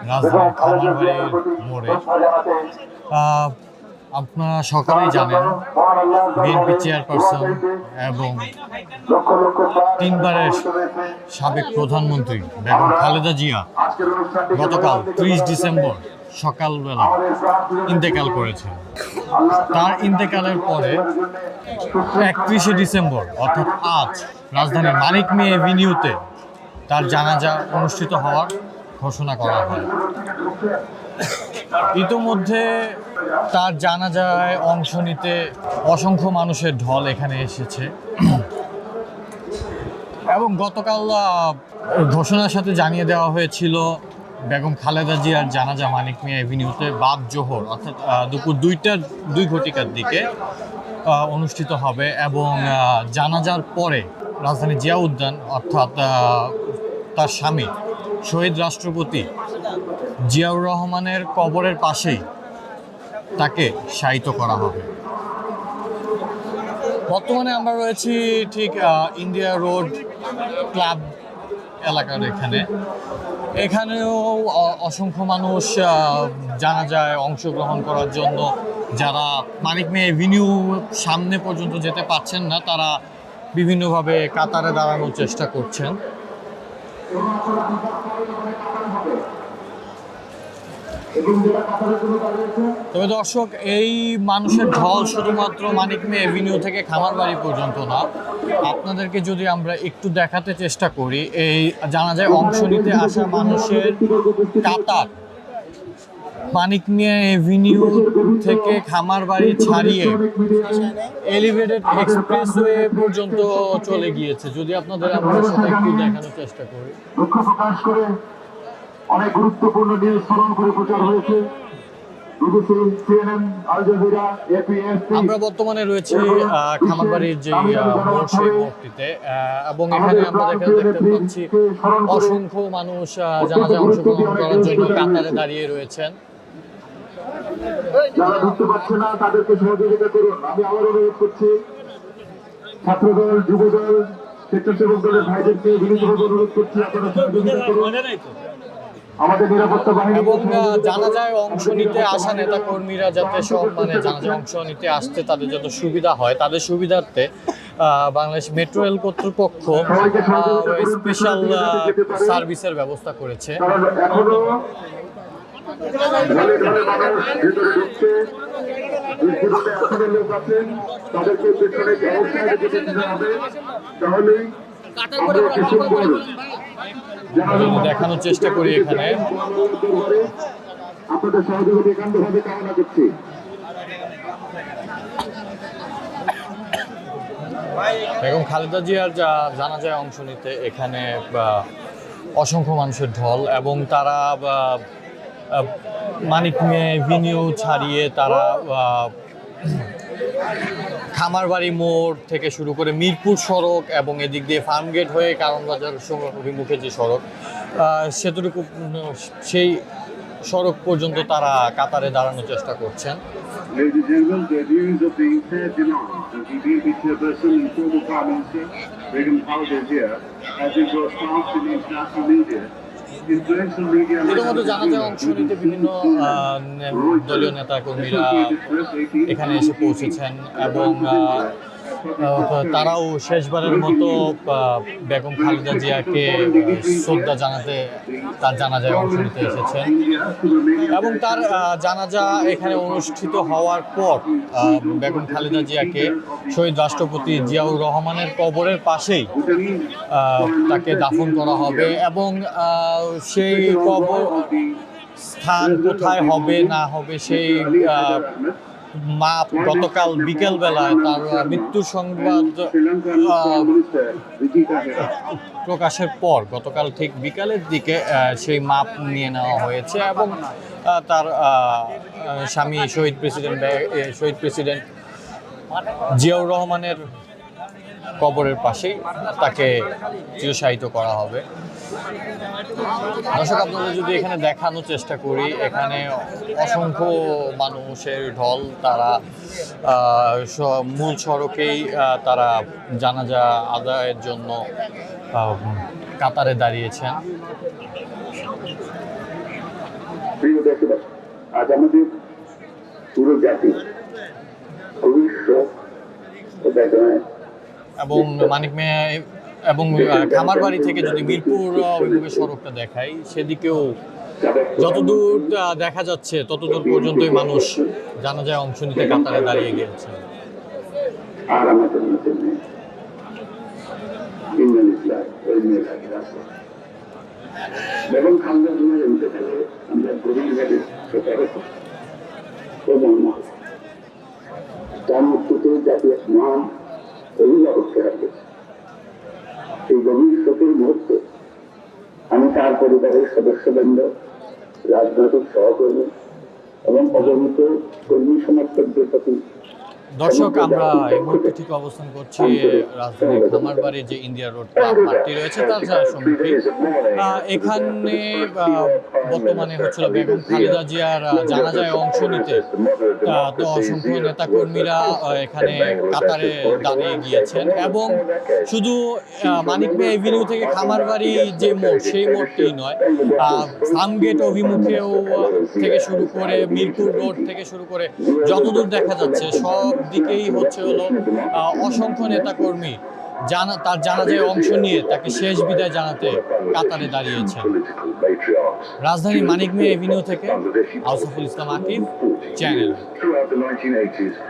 রাজধানীর খামারবাড়ির মোড়ে। আপনারা সকালেই জানেন বিএনপি চেয়ারপারসন এবং তিনবারের সাবেক প্রধানমন্ত্রী বেগম খালেদা জিয়া গতকাল 30 ডিসেম্বর সকালবেলা ইন্তেকাল করেছেন। তার ইন্তেকালের পরে 31শে ডিসেম্বর অর্থাৎ আজ রাজধানীর মানিক মিয়া এভিনিউতে তার জানাজা অনুষ্ঠিত হওয়ার ঘোষণা করা হয়। ইতোমধ্যে তার জানাজায় অংশ নিতে অসংখ্য মানুষের ঢল এখানে এসেছে এবং গতকাল ঘোষণার সাথে জানিয়ে দেওয়া হয়েছিল বেগম খালেদা জিয়ার জানাজা মানিক মিয়া এভিনিউতে বাদ জোহর অর্থাৎ দুপুর 2:02 দিকে অনুষ্ঠিত হবে এবং জানাজার পরে রাজধানী জিয়া উদ্যান অর্থাৎ তার স্বামী শহীদ রাষ্ট্রপতি জিয়াউর রহমানের কবরের পাশেই তাকে শায়িত করা হবে। বর্তমানে আমরা রয়েছি ঠিক ইন্ডিয়া রোড ক্লাব এলাকার এখানেও অসংখ্য মানুষ জানাজায় অংশগ্রহণ করার জন্য যারা মানিক মিয়া এভিনিউ সামনে পর্যন্ত যেতে পারছেন না তারা বিভিন্নভাবে কাতারে দাঁড়ানোর চেষ্টা করছেন। তবে দর্শক, এই মানুষের ঢল শুধুমাত্র মানিক মিয়া এভিনিউ থেকে খামারবাড়ি পর্যন্ত না, আপনাদেরকে যদি আমরা একটু দেখাতে চেষ্টা করি এই জানাজায় অংশ নিতে আসা মানুষের কাতার মানিক মিয়া এভিনিউ থেকে খামারবাড়ি ছাড়িয়ে এলিভেটেড এক্সপ্রেসওয়ে পর্যন্ত চলে গিয়েছে। যদি আপনাদের আমরা সেটা একটু দেখানোর চেষ্টা করি। অনেক গুরুত্বপূর্ণ নিউজ স্মরণ করে প্রচার হয়েছে। আমরা বর্তমানে রয়েছি খামারবাড়ির যে মোড় সেই মোড়টিতে এবং এখানে আমরা দেখতে পাচ্ছি অসংখ্য মানুষ জানাজায় অংশগ্রহণ করার জন্য কাতারে দাঁড়িয়ে রয়েছেন। যারা ঢুকতে পারছে না তাদেরকে সহযোগিতা করুন। আমি আবার অনুরোধ করছি ছাত্রদল, যুবদল, স্বেচ্ছাসেবক দলের ভাইদেরকে বিনীতভাবে অনুরোধ করছি আপনারা সহযোগিতা করুন। এবং জানাজায় অংশ নিতে আসা নেতা কর্মীরা যাতে সম্মানে জানাজায় অংশ নিতে আসতে তাদের যত সুবিধা হয় তাদের সুবিধার্থে বাংলাদেশ মেট্রো রেল কর্তৃপক্ষ স্পেশাল সার্ভিসের ব্যবস্থা করেছে। দেখানোর চেষ্টা করি এখানে আপনাদের সহযোগিতা একান্তভাবে কামনা করছি। বেগম খালেদা জিয়ার জানাজায় অংশ নিতে এখানে অসংখ্য মানুষের ঢল এবং তারা মানিক মিয়া এভিনিউ ছাড়িয়ে তারা খামারবাড়ি মোড় থেকে শুরু করে মিরপুর সড়ক এবং এদিক দিয়ে ফার্মগেট হয়ে কারণবাজার অভিমুখে যে সড়ক সেতুটুকু সেই সড়ক পর্যন্ত তারা কাতারে দাঁড়ানোর চেষ্টা করছেন। ইতিমধ্যে জানাজায় অংশ নিতে বিভিন্ন দলীয় নেতা কর্মীরা এখানে এসে পৌঁছেছেন এবং তারাও শেষবারের মতো বেগম খালেদা জিয়াকে শ্রদ্ধা জানাতে তার জানাজায় অংশ নিতে এসেছেন এবং তার জানাজা এখানে অনুষ্ঠিত হওয়ার পর বেগম খালেদা জিয়াকে শহীদ রাষ্ট্রপতি জিয়াউর রহমানের কবরের পাশেই তাকে দাফন করা হবে এবং সেই কবর স্থান কোথায় হবে না হবে সেই গতকাল বিকেল বেলায় তার মৃত্যুর সংবাদ প্রকাশের পর গতকাল ঠিক বিকালের দিকে সেই মাপ নিয়ে নেওয়া হয়েছে এবং তার স্বামী শহীদ প্রেসিডেন্ট জিয়াউর রহমানের কবরের পাশেই তাকে চিরশায়িত করা হবে। দর্শক, আপনাদের যদি এখানে দেখানোর চেষ্টা করি, এখানে অসংখ্য মানুষের ঢল, তারা মূল সড়কেই তারা জানাজা আদায়ের জন্য কাতারে দাঁড়িয়েছেন। দেশবাসী, আজ আমাদের পুরো জাতি খুবই শোক ও বেদনায়। এবং মানিক মিয়া এবং খামারবাড়ি থেকে যদি মিরপুর অভিমুখে সড়কটা দেখাই, সেদিকেও যতদূর দেখা যাচ্ছে ততদূর পর্যন্তই মানুষ জানাজায় অংশ নিতে কাতারে দাঁড়িয়ে গিয়েছে। আর আমাদের মধ্যে নেই ইন্দ্রনীতিরা ওই মেয়েটাকে রাখবো এবং খান্দার জন্য ইন্টারনেটে আমরা গভীরভাবে সেটা রেখো এবং তার মৃত্যুতে জাতীয় নাম অভিভাবককে রাখবে। এই গভীর শোকের মুহূর্তে আমি তার পরিবারের সদস্যবৃন্দ, রাজনৈতিক সহকর্মী এবং অবহিত কর্মী সমর্থকদের প্রতি দর্শক, আমরা এই মুহূর্তে ঠিক অবস্থান করছি রাজধানীর খামারবাড়ির যে ইন্ডিয়া রোড ক্লাব মাঠটি রয়েছে তার সম্মুখে। এখানে বর্তমানে হচ্ছিল বেগম খালেদা জিয়ার জানাজায় অংশ নিতে তো অসংখ্য নেতাকর্মীরা এখানে কাতারে দাঁড়িয়ে গিয়েছেন এবং শুধু মানিক মিয়া এভিনিউ থেকে খামারবাড়ি যে মোড়, সেই মোড়টি নয়, ফার্মগেট অভিমুখেও থেকে শুরু করে মিরপুর রোড থেকে শুরু করে যতদূর দেখা যাচ্ছে সব দিকেই হচ্ছে হলো অসংখ্য নেতাকর্মী তার জানাজায় অংশ নিয়ে তাকে শেষ বিদায় জানাতে কাতারে দাঁড়িয়েছেন। রাজধানীর মানিক মিয়া এভিনিউ থেকে আউসাফুল ইসলাম আকিব, চ্যানেল।